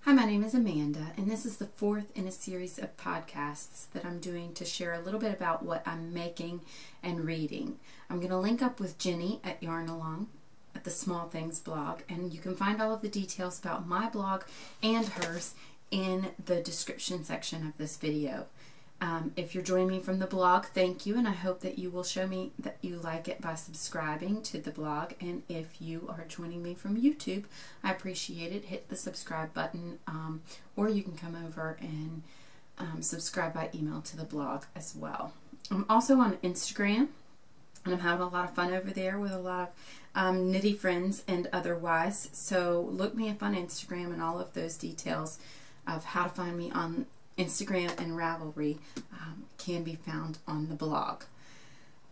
Hi, my name is Amanda, and this is the fourth in a series of podcasts that I'm doing to share a little bit about what I'm making and reading. I'm going to link up with Jenny at Yarn Along at the Small Things blog, and you can find all of the details about my blog and hers in the description section of this video. If you're joining me from the blog, thank you, and I hope that you will show me that you like it by subscribing to the blog. And if you are joining me from YouTube, I appreciate it. Hit the subscribe button, or you can come over and subscribe by email to the blog as well. I'm also on Instagram, and I'm having a lot of fun over there with a lot of knitty friends and otherwise. So look me up on Instagram, and all of those details of how to find me on Instagram and Ravelry can be found on the blog.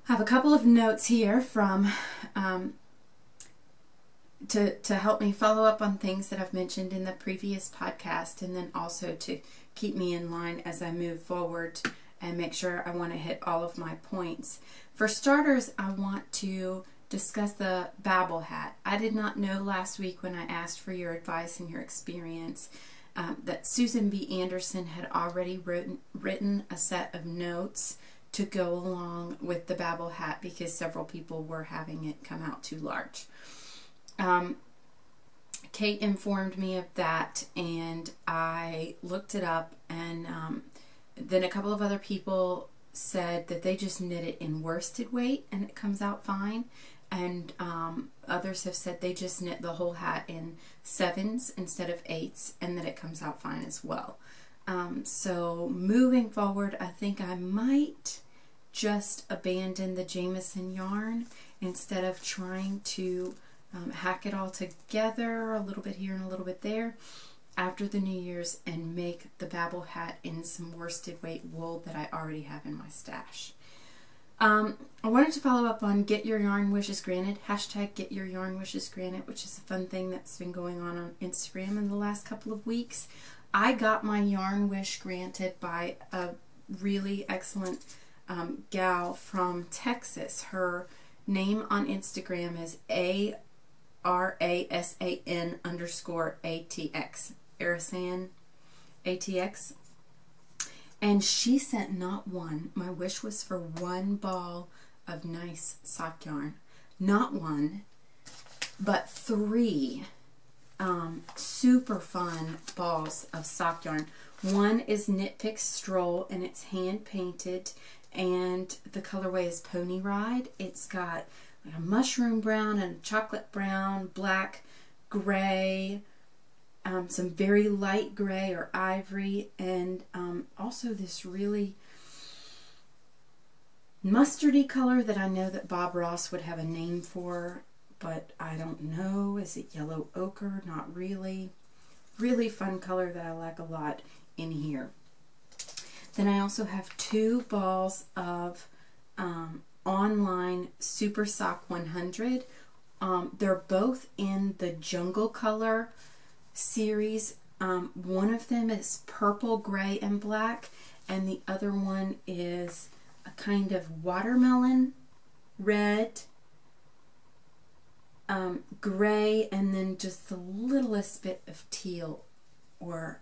I have a couple of notes here from to help me follow up on things that I've mentioned in the previous podcast, and then also to keep me in line as I move forward and make sure I want to hit all of my points. For starters, I want to discuss the Babble hat. I did not know last week when I asked for your advice and your experience that Susan B. Anderson had already written a set of notes to go along with the Babble hat because several people were having it come out too large. Kate informed me of that, and I looked it up, and then a couple of other people said that they just knit it in worsted weight and it comes out fine. And others have said they just knit the whole hat in 7s instead of 8s, and that it comes out fine as well. So moving forward, I think I might just abandon the Jameson yarn instead of trying to hack it all together, a little bit here and a little bit there, after the New Year's, and make the Babble hat in some worsted weight wool that I already have in my stash. I wanted to follow up on Get Your Yarn Wishes Granted, hashtag Get Your Yarn Wishes Granted, which is a fun thing that's been going on Instagram in the last couple of weeks. I got my yarn wish granted by a really excellent gal from Texas. Her name on Instagram is ARASAN_ATX, Arasan ATX. And she sent not one. My wish was for one ball of nice sock yarn. Not one, but 3 super fun balls of sock yarn. One is Knit Pick Stroll, and it's hand painted, and the colorway is Pony Ride. It's got like a mushroom brown and a chocolate brown, black, gray, some very light gray or ivory, and also this really mustardy color that I know that Bob Ross would have a name for, but I don't know. Is it yellow ochre? Not really. Really fun color that I like a lot in here. Then I also have 2 balls of online Super Sock 100. They're both in the Jungle Color series. One of them is purple, gray, and black, and the other one is a kind of watermelon red, gray, and then just the littlest bit of teal, or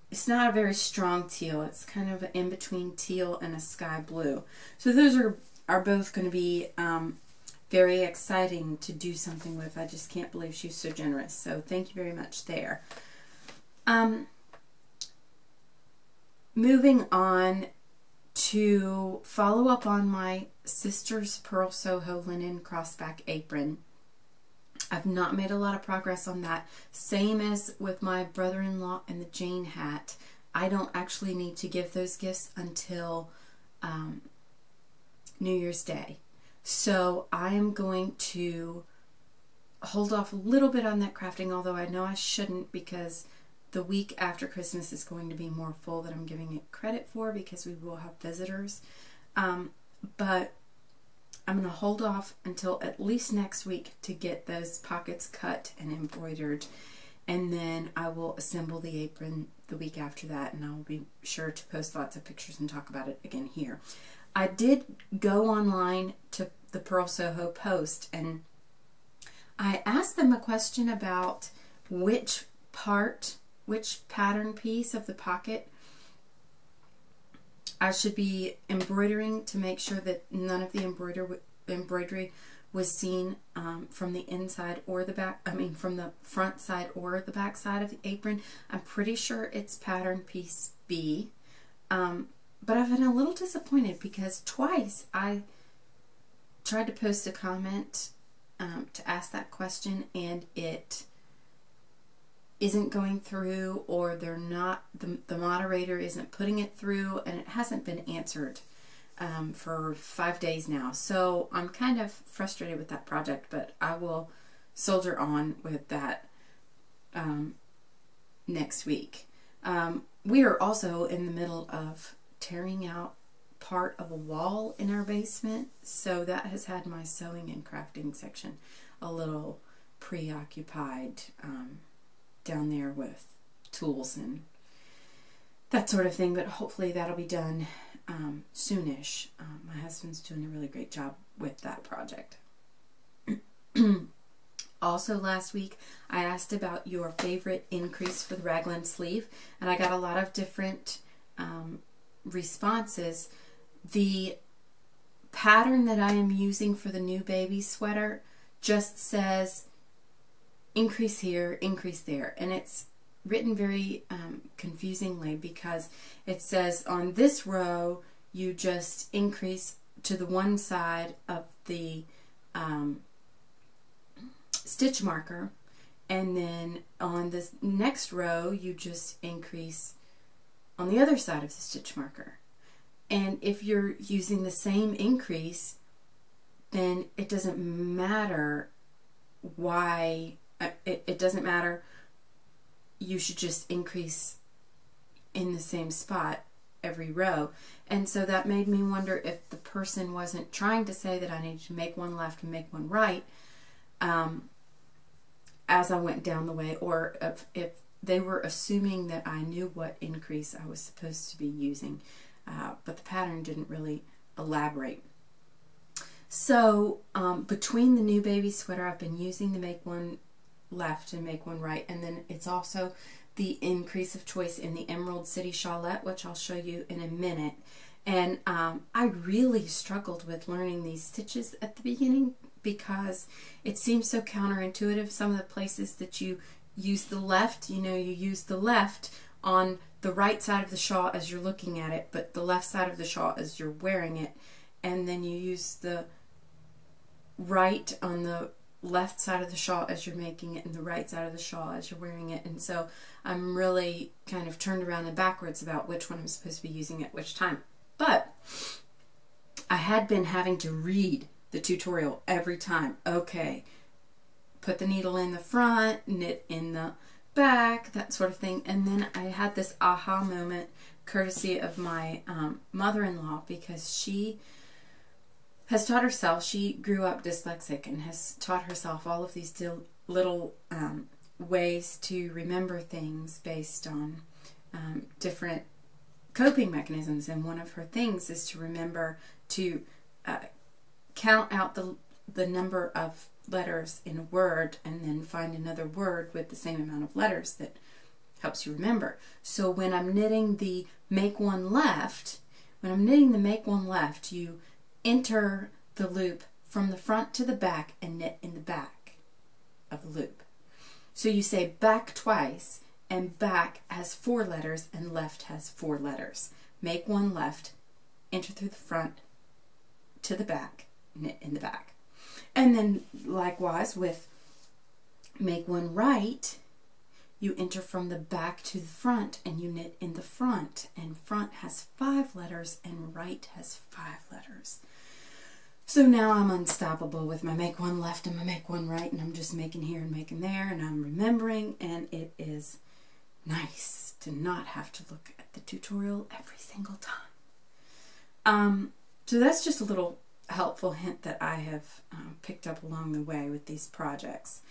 it's not a very strong teal. It's kind of in between teal and a sky blue. So those are both going to be very exciting to do something with. I just can't believe she's so generous. So thank you very much there. Moving on to follow up on my sister's Pearl Soho linen crossback apron. I've not made a lot of progress on that. Same as with my brother-in-law and the Jane hat. I don't actually need to give those gifts until New Year's Day. So I am going to hold off a little bit on that crafting, although I know I shouldn't, because the week after Christmas is going to be more full than I'm giving it credit for, because we will have visitors. But I'm going to hold off until at least next week to get those pockets cut and embroidered, and then I will assemble the apron the week after that, and I will be sure to post lots of pictures and talk about it again here. I did go online to the Pearl Soho post, and I asked them a question about which part, which pattern piece of the pocket I should be embroidering to make sure that none of the embroidery was seen from the inside or the back, from the front side or the back side of the apron. I'm pretty sure it's pattern piece B. But I've been a little disappointed because twice I tried to post a comment to ask that question, and it isn't going through, or they're not, the moderator isn't putting it through, and it hasn't been answered for 5 days now. So I'm kind of frustrated with that project, but I will soldier on with that next week. We are also in the middle of tearing out part of a wall in our basement, so that has had my sewing and crafting section a little preoccupied down there with tools and that sort of thing, but hopefully that'll be done soonish. My husband's doing a really great job with that project. Also last week I asked about your favorite increase for the raglan sleeve, and I got a lot of different responses. The pattern that I am using for the new baby sweater just says increase here, increase there, and it's written very confusingly, because it says on this row you just increase to the one side of the stitch marker, and then on this next row you just increase on the other side of the stitch marker. And if you're using the same increase, then it doesn't matter why, it doesn't matter, you should just increase in the same spot every row. And so that made me wonder if the person wasn't trying to say that I needed to make one left and make one right as I went down the way, or if they were assuming that I knew what increase I was supposed to be using, but the pattern didn't really elaborate. So between the new baby sweater, I've been using the make one left and make one right, and then it's also the increase of choice in the Emerald City Shawlette, which I'll show you in a minute. And I really struggled with learning these stitches at the beginning because it seems so counterintuitive. Some of the places that you use the left, you use the left on the right side of the shawl as you're looking at it, but the left side of the shawl as you're wearing it, and then you use the right on the left side of the shawl as you're making it, and the right side of the shawl as you're wearing it. And so I'm really kind of turned around and backwards about which one I'm supposed to be using at which time. But I had been having to read the tutorial every time. Okay, put the needle in the front, knit in the back, that sort of thing. And then I had this aha moment courtesy of my mother-in-law, because she has taught herself, she grew up dyslexic and has taught herself all of these little ways to remember things based on different coping mechanisms. And one of her things is to remember to count out the number of letters in a word, and then find another word with the same amount of letters that helps you remember. So when I'm knitting the make one left, you enter the loop from the front to the back and knit in the back of the loop. So you say back twice, and back has 4 letters and left has 4 letters. Make one left, enter through the front to the back, knit in the back. And then likewise with make one right, you enter from the back to the front and you knit in the front, and front has 5 letters and right has 5 letters. So now I'm unstoppable with my make one left and my make one right, and I'm just making here and making there, and I'm remembering, and it is nice to not have to look at the tutorial every single time. So that's just a little helpful hint that I have picked up along the way with these projects.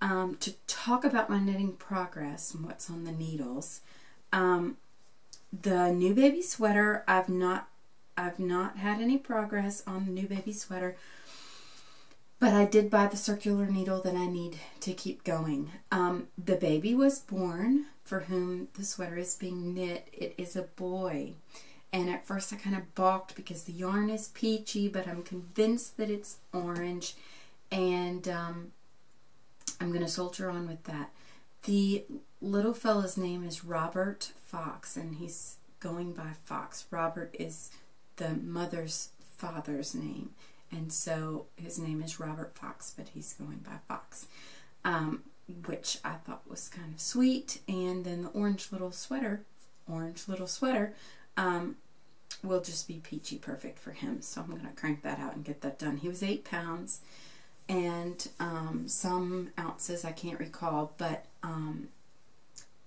To talk about my knitting progress and what's on the needles, the new baby sweater, I've not had any progress on the new baby sweater. But I did buy the circular needle that I need to keep going. The baby was born for whom the sweater is being knit. It is a boy. And at first I kind of balked because the yarn is peachy, but I'm convinced that it's orange. And I'm going to soldier on with that. The little fella's name is Robert Fox, and he's going by Fox. Robert is the mother's father's name. And so his name is Robert Fox, but he's going by Fox, which I thought was kind of sweet. And then the orange little sweater, will just be peachy perfect for him. So I'm going to crank that out and get that done. He was 8 pounds and some ounces, I can't recall, but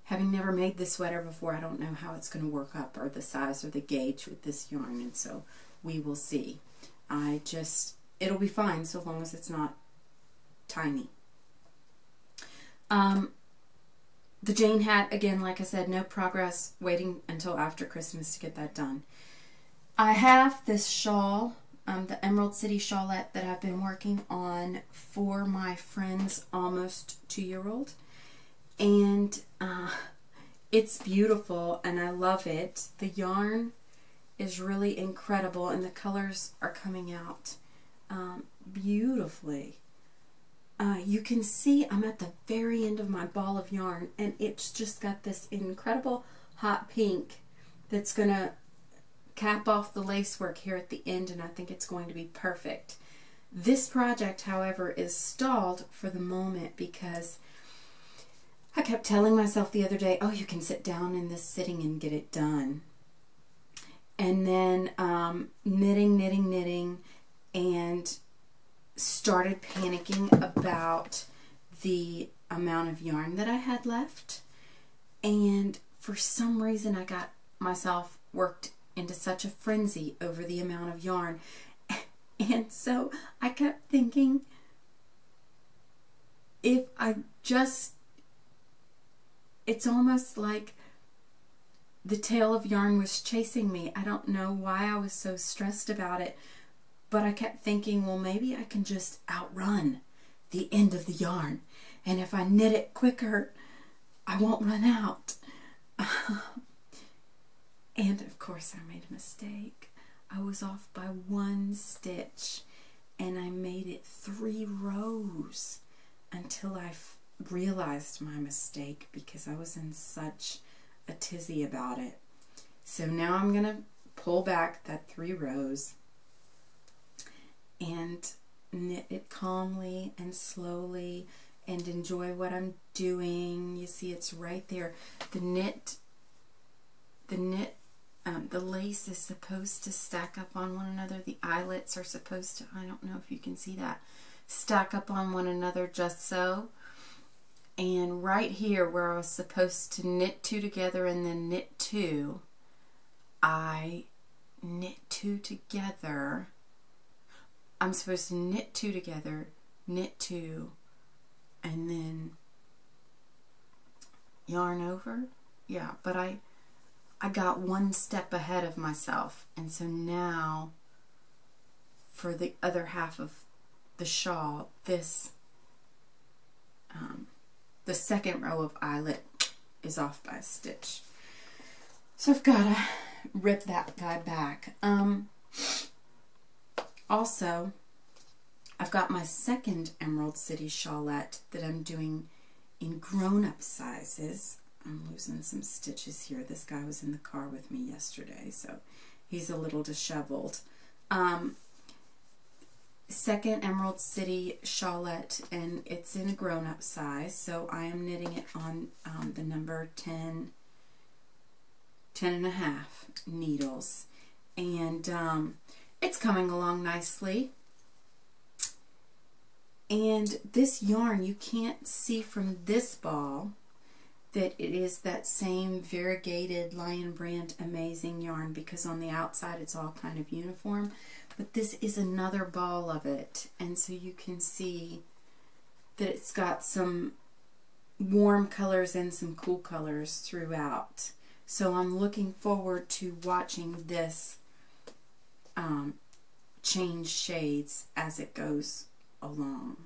having never made this sweater before, I don't know how it's going to work up, or the size or the gauge with this yarn, and so we will see. It'll be fine so long as it's not tiny. The Jane hat, again, like I said, no progress, waiting until after Christmas to get that done. I have this shawl, the Emerald City shawlette that I've been working on for my friend's almost 2-year-old. And it's beautiful and I love it. The yarn is really incredible and the colors are coming out beautifully. You can see I'm at the very end of my ball of yarn and it's just got this incredible hot pink that's going to cap off the lace work here at the end, and I think it's going to be perfect. This project, however, is stalled for the moment because I kept telling myself the other day, oh, you can sit down in this sitting and get it done. And then knitting, and started panicking about the amount of yarn that I had left. And for some reason I got myself worked into such a frenzy over the amount of yarn. And so I kept thinking, if I just, it's almost like the tail of yarn was chasing me. I don't know why I was so stressed about it, but I kept thinking, well, maybe I can just outrun the end of the yarn. And if I knit it quicker, I won't run out. And of course I made a mistake. I was off by 1 stitch and I made it 3 rows until I realized my mistake because I was in such a tizzy about it. So now I'm going to pull back that 3 rows and knit it calmly and slowly and enjoy what I'm doing. You see it's right there. The lace is supposed to stack up on one another. The eyelets are supposed to, I don't know if you can see that, stack up on one another just so. And right here where I was supposed to knit 2 together and then knit 2, I knit 2 together. I'm supposed to knit 2 together, knit 2, and then yarn over. Yeah, but I got 1 step ahead of myself, and so now for the other half of the shawl, this the second row of eyelet is off by a stitch. So I've got to rip that guy back. Also, I've got my second Emerald City shawlette that I'm doing in grown-up sizes. I'm losing some stitches here. This guy was in the car with me yesterday, so he's a little disheveled. Second Emerald City shawlette, and it's in a grown-up size, so I am knitting it on the number 10 and a half needles, and it's coming along nicely. And this yarn, you can't see from this ball that it is that same variegated Lion Brand Amazing yarn, because on the outside it's all kind of uniform, but this is another ball of it, and so you can see that it's got some warm colors and some cool colors throughout. So I'm looking forward to watching this change shades as it goes along.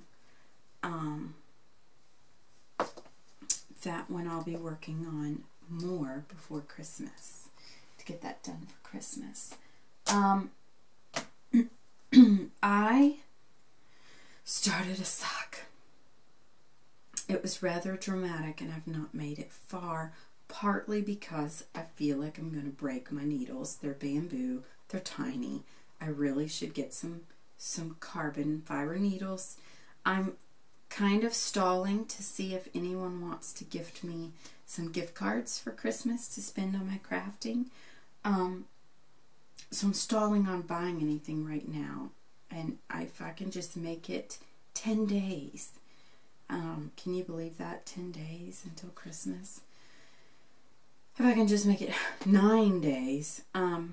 That one I'll be working on more before Christmas, to get that done for Christmas. I started a sock. It was rather dramatic, and I've not made it far, partly because I feel like I'm going to break my needles. They're bamboo. They're tiny. I really should get some carbon fiber needles. I'm kind of stalling to see if anyone wants to gift me some gift cards for Christmas to spend on my crafting. So I'm stalling on buying anything right now. And if I can just make it 10 days. Can you believe that? 10 days until Christmas. If I can just make it 9 days, I'll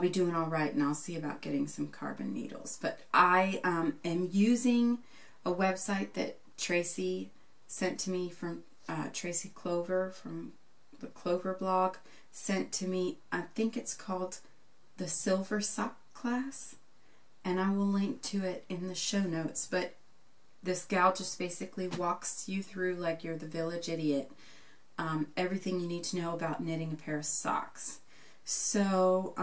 be doing all right, and I'll see about getting some carbon needles. But I am using a website that Tracy sent to me from Tracy Clover from the Clover blog, sent to me. I think it's called the Silver Sock Class, and I will link to it in the show notes. But this gal just basically walks you through, like you're the village idiot, everything you need to know about knitting a pair of socks. So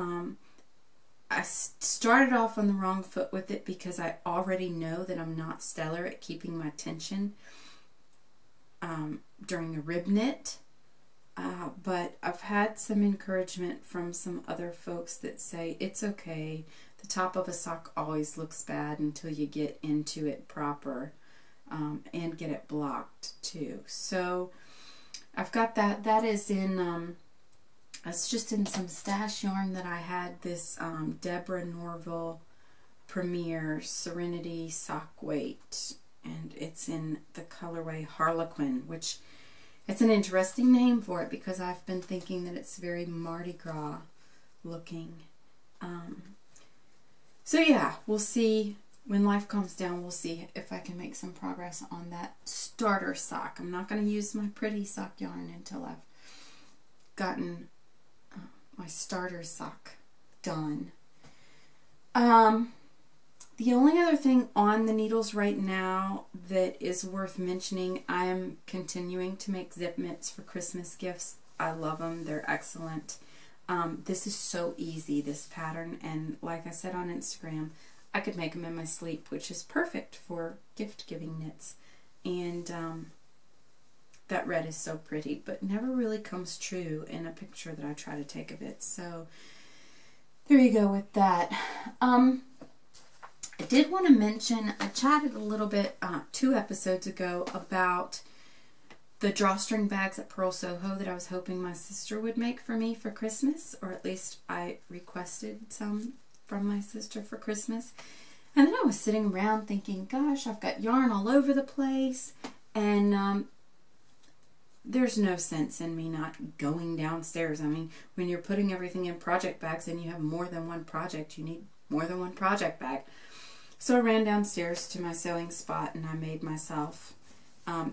I started off on the wrong foot with it because I already know that I'm not stellar at keeping my tension during a rib knit. But I've had some encouragement from some other folks that say it's okay. The top of a sock always looks bad until you get into it proper and get it blocked too. So I've got that. That is in, it's just in some stash yarn that I had, this Deborah Norville Premier Serenity Sock Weight. And it's in the colorway Harlequin, which it's an interesting name for it because I've been thinking that it's very Mardi Gras looking. So yeah, we'll see. When life calms down, we'll see if I can make some progress on that starter sock. I'm not going to use my pretty sock yarn until I've gotten my starter sock done. The only other thing on the needles right now that is worth mentioning, I am continuing to make zip mitts for Christmas gifts. I love them. They're excellent. This is so easy, this pattern, and like I said on Instagram, I could make them in my sleep, which is perfect for gift-giving knits. And that red is so pretty, but never really comes true in a picture that I try to take of it. So there you go with that. I did want to mention, I chatted a little bit 2 episodes ago about the drawstring bags at Pearl Soho that I was hoping my sister would make for me for Christmas, or at least I requested some from my sister for Christmas. And then I was sitting around thinking, gosh, I've got yarn all over the place, and there's no sense in me not going downstairs. I mean, when you're putting everything in project bags and you have more than one project, you need more than one project bag. So I ran downstairs to my sewing spot and I made myself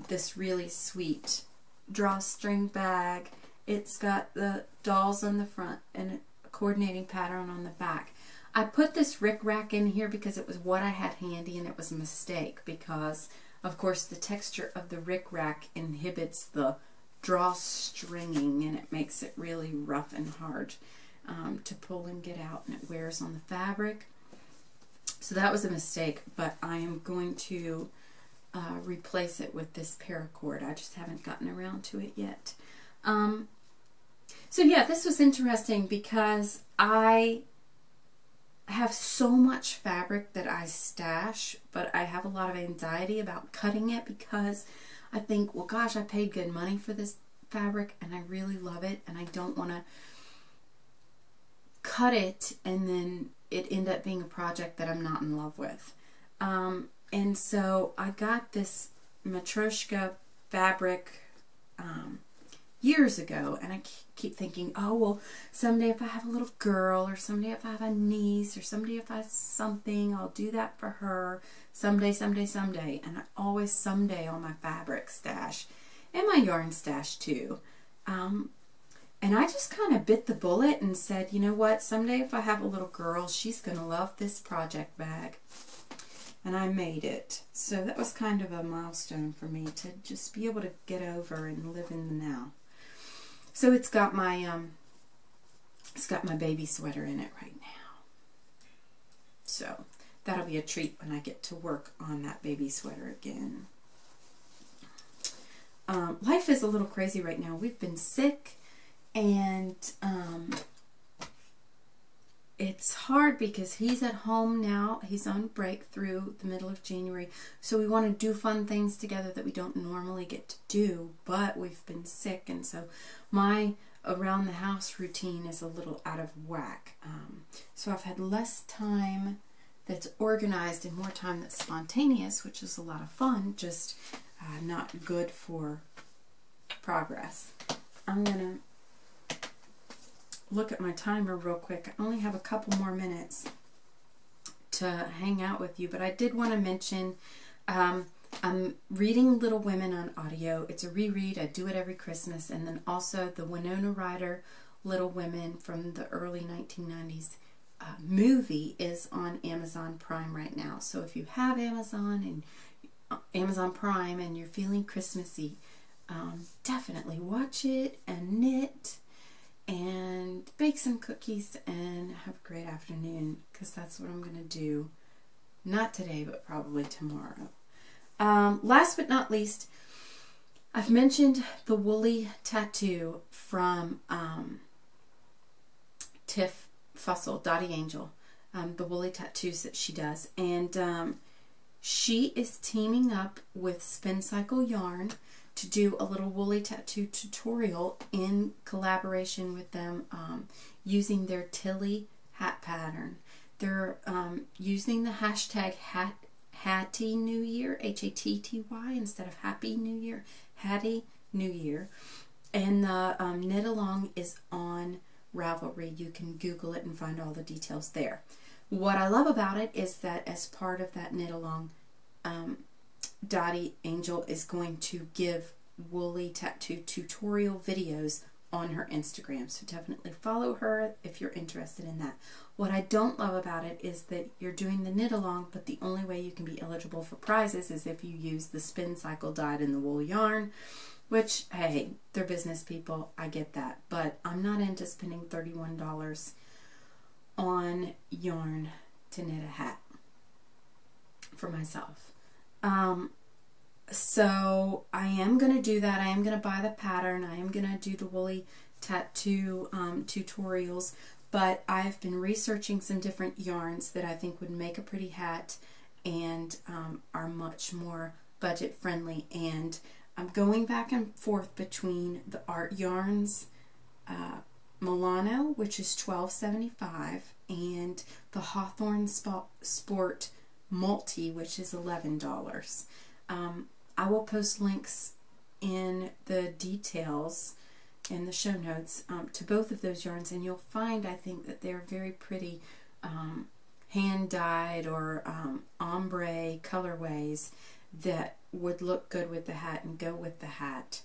this really sweet drawstring bag. It's got the dolls on the front and a coordinating pattern on the back. I put this rickrack in here because it was what I had handy, and it was a mistake because, of course, the texture of the rickrack inhibits the drawstringing, and it makes it really rough and hard to pull and get out, and it wears on the fabric. So that was a mistake, but I am going to replace it with this paracord. I just haven't gotten around to it yet. So yeah, this was interesting because I have so much fabric that I stash, but I have a lot of anxiety about cutting it because I think, well, gosh, I paid good money for this fabric and I really love it, and I don't want to cut it and then it end up being a project that I'm not in love with. And so I got this Matryoshka fabric years ago, and I keep thinking, oh, well, someday if I have a little girl, or someday if I have a niece, or someday if I have something, I'll do that for her. Someday, someday, someday. And I always someday on my fabric stash, and my yarn stash too. And I just kind of bit the bullet and said, you know what, someday if I have a little girl, she's going to love this project bag. and I made it. So that was kind of a milestone for me to just be able to get over and live in the now. So it's got my baby sweater in it right now. So that'll be a treat when I get to work on that baby sweater again. Life is a little crazy right now. We've been sick, and it's hard because he's at home now. He's on break through the middle of January. So we want to do fun things together that we don't normally get to do, but we've been sick, and so my around the house routine is a little out of whack. So I've had less time that's organized and more time that's spontaneous, which is a lot of fun, just not good for progress. I'm going to look at my timer real quick. I only have a couple more minutes to hang out with you, but I did want to mention I'm reading Little Women on audio. It's a reread. I do it every Christmas. And then also the Winona Ryder Little Women from the early 1990s movie is on Amazon Prime right now. So if you have Amazon Prime and you're feeling Christmassy, definitely watch it and knit and bake some cookies and have a great afternoon, because that's what I'm going to do. Not today, but probably tomorrow. Last but not least, I've mentioned the woolly tattoo from Tiff Fussell, Dottie Angel, the woolly tattoos that she does. And she is teaming up with Spin Cycle Yarn to do a little woolly tattoo tutorial in collaboration with them, using their Tilly hat pattern. They're using the hashtag Hatty New Year, Hatty, instead of Happy New Year, Hatty New Year. And the knit along is on Ravelry. You can Google it and find all the details there. What I love about it is that as part of that knit along, Dottie Angel is going to give woolly tattoo tutorial videos on her Instagram. So definitely follow her if you're interested in that. What I don't love about it is that you're doing the knit along, but the only way you can be eligible for prizes is if you use the Spin Cycle dyed in the wool yarn, which, hey, they're business people. I get that. But I'm not into spending $31 on yarn to knit a hat for myself. So I am going to do that. I am going to buy the pattern. I am going to do the woolly tattoo tutorials. But I've been researching some different yarns that I think would make a pretty hat and are much more budget friendly. And I'm going back and forth between the Art Yarns Milano, which is $12.75, and the Hawthorne Sport Multi, which is $11. I will post links in the details in the show notes to both of those yarns, and you'll find, I think, that they're very pretty hand-dyed or ombre colorways that would look good with the hat and go with the hat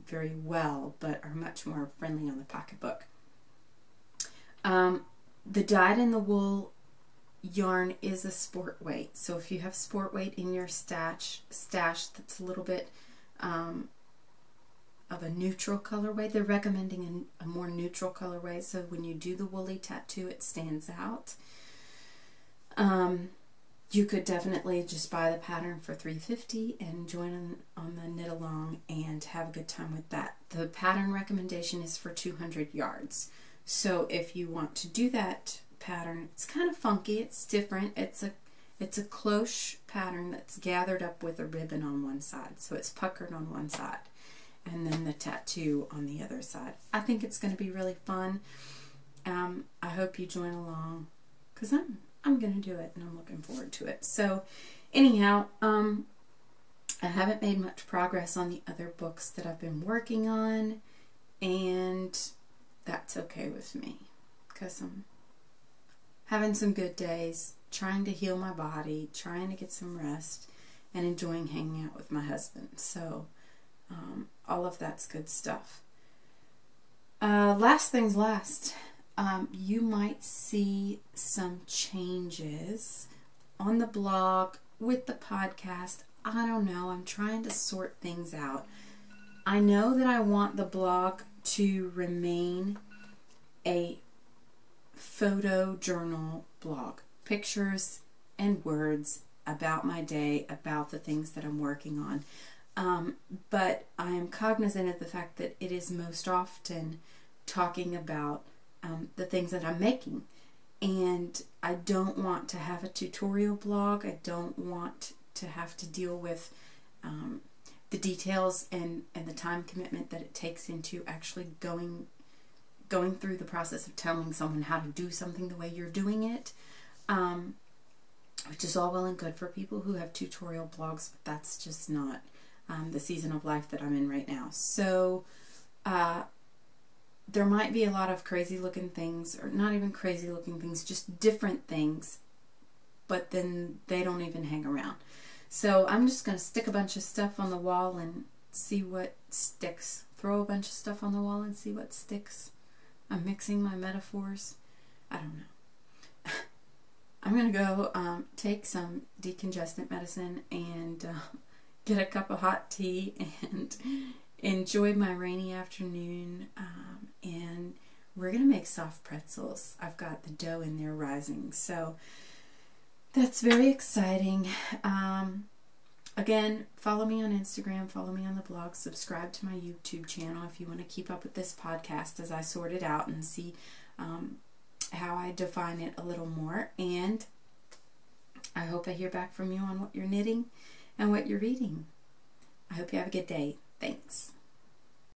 very well, but are much more friendly on the pocketbook. The dyed in the wool yarn is a sport weight, so if you have sport weight in your stash that's a little bit of a neutral colorway, they're recommending a more neutral colorway, so when you do the woolly tattoo it stands out. You could definitely just buy the pattern for $3.50 and join on the knit along and have a good time with that. The pattern recommendation is for 200 yards. So if you want to do that pattern, it's kind of funky, it's different. It's a cloche pattern that's gathered up with a ribbon on one side. So it's puckered on one side and then the tattoo on the other side. I think it's going to be really fun. I hope you join along, because I'm going to do it and I'm looking forward to it. So anyhow, I haven't made much progress on the other books that I've been working on, and that's okay with me, because I'm having some good days, trying to heal my body, trying to get some rest, and enjoying hanging out with my husband. So all of that's good stuff. Last things last. You might see some changes on the blog, with the podcast. I don't know. I'm trying to sort things out. I know that I want the blog to remain a photo journal blog. Pictures and words about my day, about the things that I'm working on. But I am cognizant of the fact that it is most often talking about the things that I'm making. And I don't want to have a tutorial blog. I don't want to have to deal with the details and the time commitment that it takes into actually going through the process of telling someone how to do something the way you're doing it. Which is all well and good for people who have tutorial blogs, but that's just not the season of life that I'm in right now. So there might be a lot of crazy looking things, or not even crazy looking things, just different things, but then they don't even hang around. So I'm just going to stick a bunch of stuff on the wall and see what sticks. Throw a bunch of stuff on the wall and see what sticks. I'm mixing my metaphors. I don't know. I'm going to go take some decongestant medicine and get a cup of hot tea and enjoy my rainy afternoon. And we're going to make soft pretzels. I've got the dough in there rising. So that's very exciting. Again, follow me on Instagram, follow me on the blog, subscribe to my YouTube channel if you want to keep up with this podcast as I sort it out and see how I define it a little more. And I hope I hear back from you on what you're knitting and what you're reading. I hope you have a good day. Thanks.